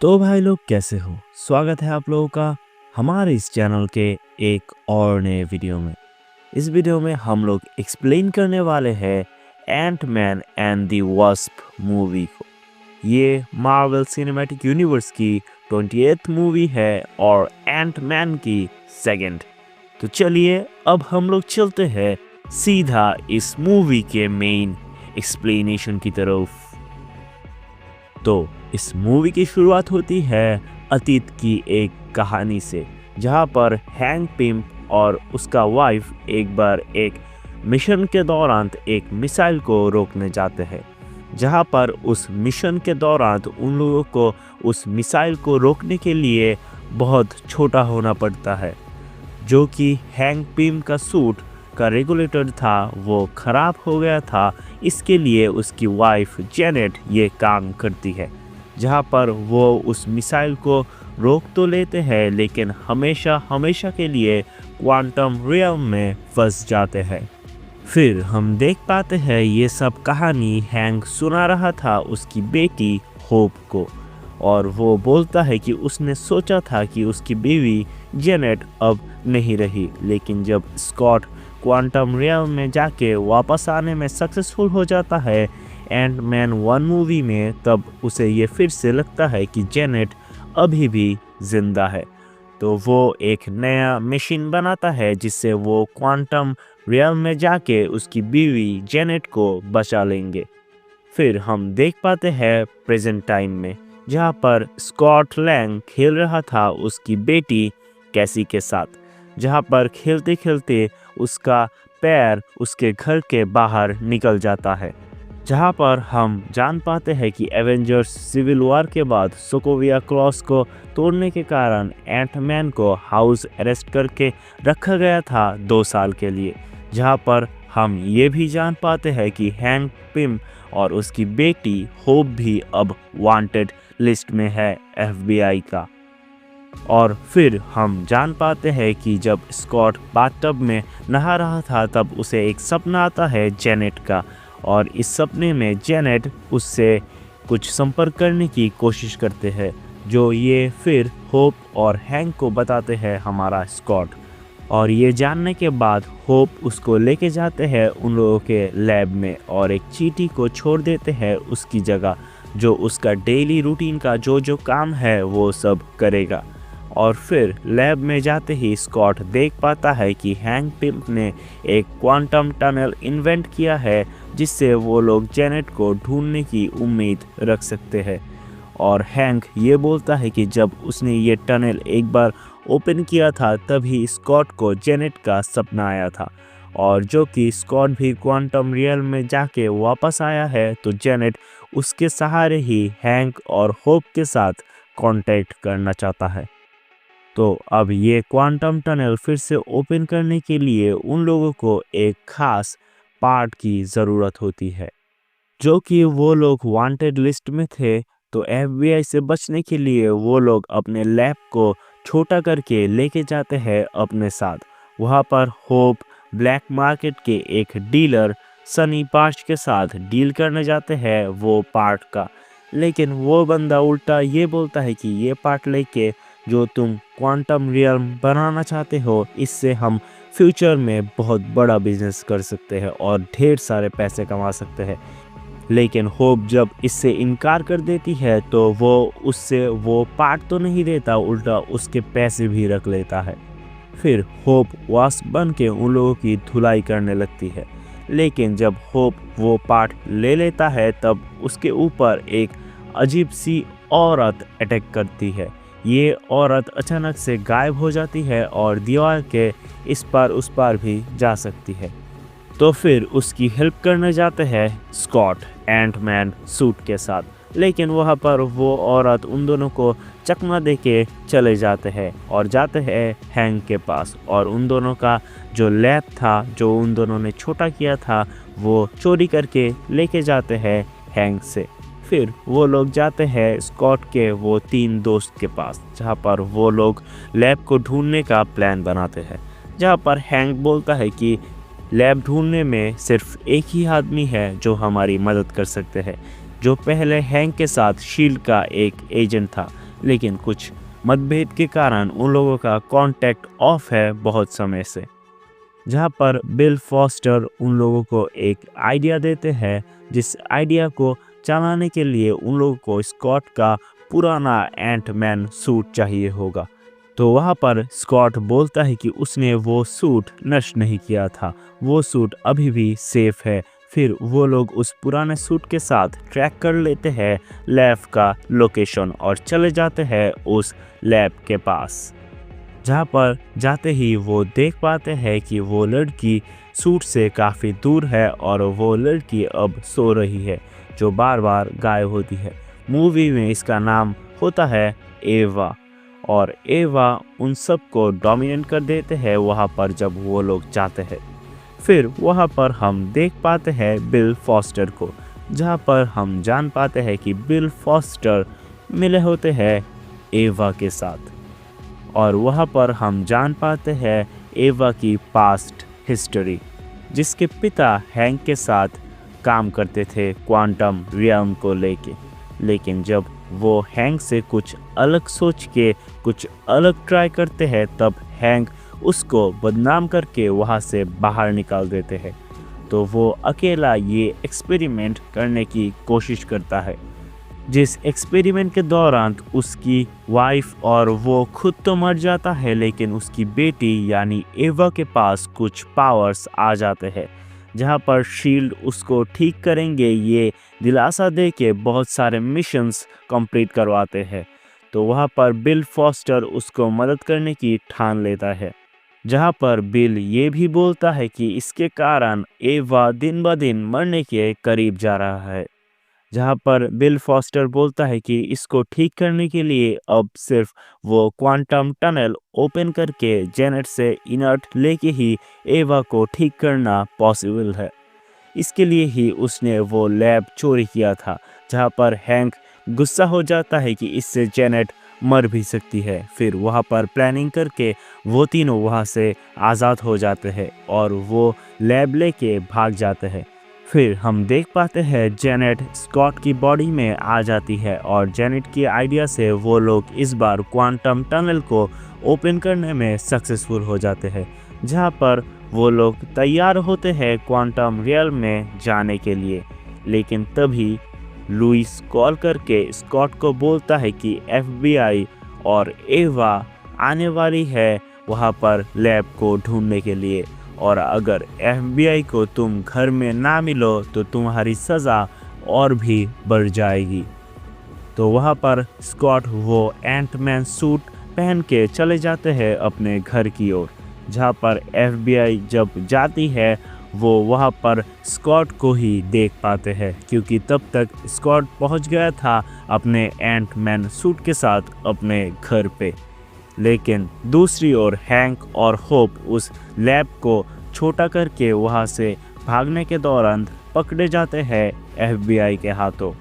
तो भाई लोग कैसे हो। स्वागत है आप लोगों का हमारे इस चैनल के एक और नए वीडियो में। इस वीडियो में हम लोग एक्सप्लेन करने वाले हैं ant man and the wasp movie को। ये मार्वल सिनेमैटिक यूनिवर्स की 20th मूवी है और एंट मैन की सेकंड। तो चलिए अब हम लोग चलते हैं सीधा इस मूवी के मेन एक्सप्लेनेशन की तरफ। तो इस मूवी की शुरुआत होती है अतीत की एक कहानी से, जहां पर हैंक पिम और उसका वाइफ एक बार एक मिशन के दौरान एक मिसाइल को रोकने जाते हैं। जहां पर उस मिशन के दौरान उन लोगों को उस मिसाइल को रोकने के लिए बहुत छोटा होना पड़ता है, जो कि हैंक पिम का सूट का रेगुलेटर था वो ख़राब हो गया था। इसके लिए उसकी वाइफ जेनेट ये काम करती है, जहाँ पर वो उस मिसाइल को रोक तो लेते हैं लेकिन हमेशा के लिए क्वांटम रियल्म में फंस जाते हैं। फिर हम देख पाते हैं ये सब कहानी हैंक सुना रहा था उसकी बेटी होप को, और वो बोलता है कि उसने सोचा था कि उसकी बीवी जेनेट अब नहीं रही, लेकिन जब स्कॉट क्वांटम रियल्म में जाके वापस आने में सक्सेसफुल हो जाता है एंट मैन 1 मूवी में, तब उसे ये फिर से लगता है कि जेनेट अभी भी जिंदा है। तो वो एक नया मशीन बनाता है जिससे वो क्वांटम रियल्म में जाके उसकी बीवी जेनेट को बचा लेंगे। फिर हम देख पाते हैं प्रेजेंट टाइम में, जहाँ पर स्कॉट लैंग खेल रहा था उसकी बेटी कैसी के साथ, जहाँ पर खेलते खेलते उसका पैर उसके घर के बाहर निकल जाता है। जहाँ पर हम जान पाते हैं कि एवेंजर्स सिविल वॉर के बाद सोकोविया क्रॉस को तोड़ने के कारण एंट मैन को हाउस अरेस्ट करके रखा गया था 2 साल के लिए। जहाँ पर हम ये भी जान पाते हैं कि हैंक पिम और उसकी बेटी होप भी अब वांटेड लिस्ट में है FBI का। और फिर हम जान पाते हैं कि जब स्कॉट बाथटब में नहा रहा था तब उसे एक सपना आता है जेनेट का, और इस सपने में जेनेट उससे कुछ संपर्क करने की कोशिश करते हैं, जो ये फिर होप और हैंक को बताते हैं हमारा स्कॉट। और ये जानने के बाद होप उसको लेके जाते हैं उन लोगों के लैब में और एक चींटी को छोड़ देते हैं उसकी जगह, जो उसका डेली रूटीन का जो काम है वो सब करेगा। और फिर लैब में जाते ही स्कॉट देख पाता है कि हैंक पिम ने एक क्वांटम टनल इन्वेंट किया है जिससे वो लोग जेनेट को ढूंढने की उम्मीद रख सकते हैं। और हैंक ये बोलता है कि जब उसने ये टनल एक बार ओपन किया था तभी स्कॉट को जेनेट का सपना आया था, और जो कि स्कॉट भी क्वांटम रियल में जाके वापस आया है, तो जेनेट उसके सहारे ही हैंक और होप के साथ कांटेक्ट करना चाहता है। तो अब ये क्वांटम टनल फिर से ओपन करने के लिए उन लोगों को एक खास पार्ट की ज़रूरत होती है, जो कि वो लोग वांटेड लिस्ट में थे। तो FBI से बचने के लिए वो लोग अपने लैब को छोटा करके लेके जाते हैं अपने साथ। वहाँ पर होप ब्लैक मार्केट के एक डीलर सनी पार्ट्स के साथ डील करने जाते हैं वो पार्ट का, लेकिन वो बंदा उल्टा ये बोलता है कि ये पार्ट लेके जो तुम क्वांटम रियल्म बनाना चाहते हो, इससे हम फ्यूचर में बहुत बड़ा बिजनेस कर सकते हैं और ढेर सारे पैसे कमा सकते हैं। लेकिन होप जब इससे इनकार कर देती है तो वो उससे वो पार्ट तो नहीं देता, उल्टा उसके पैसे भी रख लेता है। फिर होप वास्प बन के उन लोगों की धुलाई करने लगती है, लेकिन जब होप वो पार्ट ले लेता है तब उसके ऊपर एक अजीब सी औरत अटैक करती है। ये औरत अचानक से गायब हो जाती है और दीवार के इस पार उस पार भी जा सकती है। तो फिर उसकी हेल्प करने जाते हैं स्कॉट एंट मैन सूट के साथ, लेकिन वहाँ पर वो औरत उन दोनों को चकमा देके चले जाते हैं और जाते हैं हैंक के पास, और उन दोनों का जो लैब था जो उन दोनों ने छोटा किया था वो चोरी करके लेके जाते हैं हैंक से। फिर वो लोग जाते हैं स्कॉट के वो 3 दोस्त के पास, जहाँ पर वो लोग लैब को ढूंढने का प्लान बनाते हैं। जहाँ पर हैंक बोलता है कि लैब ढूंढने में सिर्फ एक ही आदमी है जो हमारी मदद कर सकते हैं, जो पहले हैंक के साथ शील्ड का एक एजेंट था, लेकिन कुछ मतभेद के कारण उन लोगों का कांटेक्ट ऑफ है बहुत समय से। जहाँ पर बिल फॉस्टर उन लोगों को एक आइडिया देते हैं, जिस आइडिया को चलाने के लिए उन लोगों को स्कॉट का पुराना एंटमैन सूट चाहिए होगा। तो वहाँ पर स्कॉट बोलता है कि उसने वो सूट नष्ट नहीं किया था, वो सूट अभी भी सेफ है। फिर वो लोग उस पुराने सूट के साथ ट्रैक कर लेते हैं लैब का लोकेशन और चले जाते हैं उस लैब के पास। जहाँ पर जाते ही वो देख पाते हैं कि वो लड़की सूट से काफ़ी दूर है और वो लड़की अब सो रही है, जो बार बार गायब होती है। मूवी में इसका नाम होता है एवा, और एवा उन सब को डोमिनेट कर देते हैं वहाँ पर जब वो लोग जाते हैं। फिर वहाँ पर हम देख पाते हैं बिल फॉस्टर को, जहाँ पर हम जान पाते हैं कि बिल फॉस्टर मिले होते हैं एवा के साथ, और वहाँ पर हम जान पाते हैं एवा की पास्ट हिस्ट्री, जिसके पिता हैंक के साथ काम करते थे क्वांटम रियल्म को लेके। लेकिन जब वो हैंक से कुछ अलग सोच के कुछ अलग ट्राई करते हैं, तब हैंक उसको बदनाम करके वहाँ से बाहर निकाल देते हैं। तो वो अकेला ये एक्सपेरिमेंट करने की कोशिश करता है, जिस एक्सपेरिमेंट के दौरान उसकी वाइफ और वो खुद तो मर जाता है, लेकिन उसकी बेटी यानी एवा के पास कुछ पावर्स आ जाते हैं। जहाँ पर शील्ड उसको ठीक करेंगे ये दिलासा दे के बहुत सारे मिशंस कंप्लीट करवाते हैं। तो वहाँ पर बिल फॉस्टर उसको मदद करने की ठान लेता है, जहाँ पर बिल ये भी बोलता है कि इसके कारण एवा दिन ब दिन मरने के करीब जा रहा है। जहाँ पर बिल फॉस्टर बोलता है कि इसको ठीक करने के लिए अब सिर्फ वो क्वांटम टनल ओपन करके जेनेट से इनर्ट लेके ही एवा को ठीक करना पॉसिबल है। इसके लिए ही उसने वो लैब चोरी किया था, जहाँ पर हैंक गुस्सा हो जाता है कि इससे जेनेट मर भी सकती है। फिर वहाँ पर प्लानिंग करके वो तीनों वहाँ से आज़ाद हो जाते हैं और वो लैब लेके भाग जाते हैं। फिर हम देख पाते हैं जेनेट स्कॉट की बॉडी में आ जाती है, और जेनेट की आइडिया से वो लोग इस बार क्वांटम टनल को ओपन करने में सक्सेसफुल हो जाते हैं, जहाँ पर वो लोग तैयार होते हैं क्वांटम रियल्म में जाने के लिए। लेकिन तभी लुइस कॉल करके स्कॉट को बोलता है कि FBI और एवा आने वाली है वहाँ पर लैब को ढूंढने के लिए, और अगर FBI को तुम घर में ना मिलो तो तुम्हारी सज़ा और भी बढ़ जाएगी। तो वहाँ पर स्कॉट वो एंटमैन सूट पहन के चले जाते हैं अपने घर की ओर, जहाँ पर FBI जब जाती है वो वहाँ पर स्कॉट को ही देख पाते हैं, क्योंकि तब तक स्कॉट पहुँच गया था अपने एंटमैन सूट के साथ अपने घर पे। लेकिन दूसरी ओर हैंक और होप उस लैब को छोटा करके वहाँ से भागने के दौरान पकड़े जाते हैं FBI के हाथों,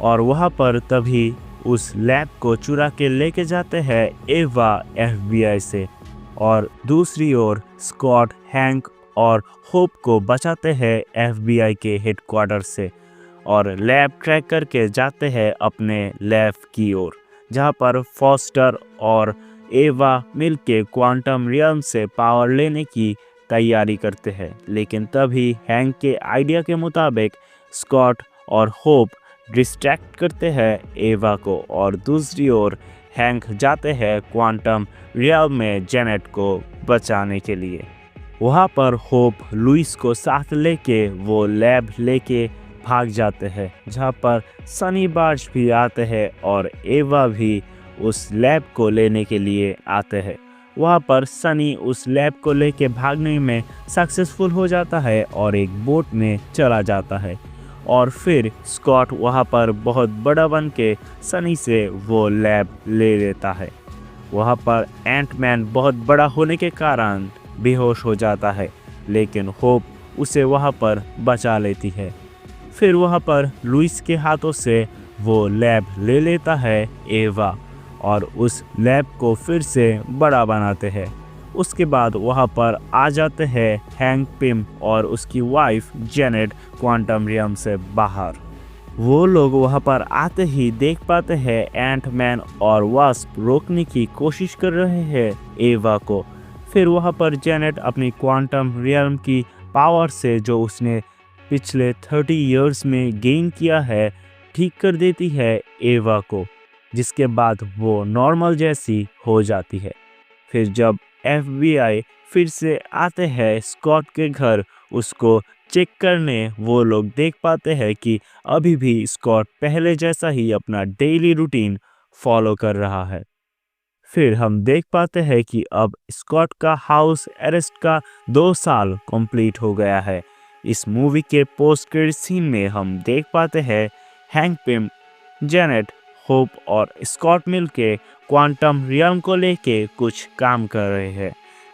और वहाँ पर तभी उस लैब को चुरा के लेके जाते हैं एवा FBI से, और दूसरी ओर स्कॉट हैंक और होप को बचाते हैं FBI के हेडक्वार्टर से, और लैब ट्रैक करके जाते हैं अपने लैब की ओर, जहाँ पर फॉस्टर और एवा मिलके क्वांटम रियल्म से पावर लेने की तैयारी करते हैं। लेकिन तभी हैंक के आइडिया के मुताबिक स्कॉट और होप डिस्ट्रैक्ट करते हैं एवा को, और दूसरी ओर हैंक जाते हैं क्वांटम रियल्म में जेनेट को बचाने के लिए। वहाँ पर होप लुइस को साथ लेके वो लैब लेके भाग जाते हैं, जहाँ पर सनी बार्च भी आते हैं और एवा भी उस लैब को लेने के लिए आते हैं। वहाँ पर सनी उस लैब को लेके भागने में सक्सेसफुल हो जाता है और एक बोट में चला जाता है, और फिर स्कॉट वहाँ पर बहुत बड़ा बन के सनी से वो लैब ले लेता है। वहाँ पर एंटमैन बहुत बड़ा होने के कारण बेहोश हो जाता है, लेकिन होप उसे वहाँ पर बचा लेती है। फिर वहाँ पर लुइस के हाथों से वो लैब ले लेता है एवा, और उस लैब को फिर से बड़ा बनाते हैं। उसके बाद वहाँ पर आ जाते हैं हैंक पिम और उसकी वाइफ जेनेट क्वांटम रियल्म से बाहर। वो लोग वहाँ पर आते ही देख पाते हैं एंट मैन और वास्प रोकने की कोशिश कर रहे हैं एवा को। फिर वहाँ पर जेनेट अपनी क्वांटम रियल्म की पावर से जो उसने पिछले 30 इयर्स में गेन किया है ठीक कर देती है एवा को, जिसके बाद वो नॉर्मल जैसी हो जाती है। फिर जब FBI फिर से आते हैं स्कॉट के घर उसको चेक करने, वो लोग देख पाते हैं कि अभी भी स्कॉट पहले जैसा ही अपना डेली रूटीन फॉलो कर रहा है। फिर हम देख पाते हैं कि अब स्कॉट का हाउस अरेस्ट का 2 साल कंप्लीट हो गया है। इस मूवी के पोस्ट क्रेडिट सीन में हम देख पाते हैं हैंक पिम, जेनेट, होप और स्कॉट मिलके क्वांटम रियल्म को लेके कुछ काम कर रहे हैं।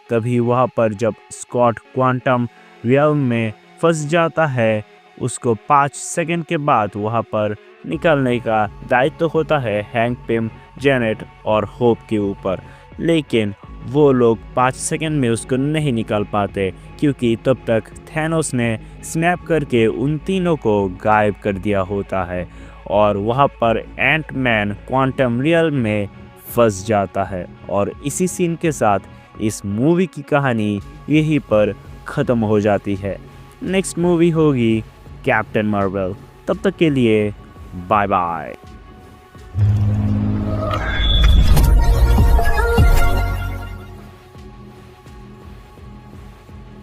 तभी वहाँ पर जब स्कॉट क्वांटम रियल्म में फंस जाता है, उसको 5 सेकंड के बाद वहाँ पर निकलने का दायित्व होता है हैंक पिम, जेनेट और होप के ऊपर। लेकिन वो लोग 5 सेकंड में उसको नहीं निकाल पाते, क्योंकि तब तक थैनोस ने स्नैप करके उन तीनों को गायब कर दिया होता है और वहाँ पर एंट मैन क्वांटम रियल्म में फंस जाता है। और इसी सीन के साथ इस मूवी की कहानी यहीं पर ख़त्म हो जाती है। नेक्स्ट मूवी होगी कैप्टन मार्वल। तब तक के लिए बाय बाय।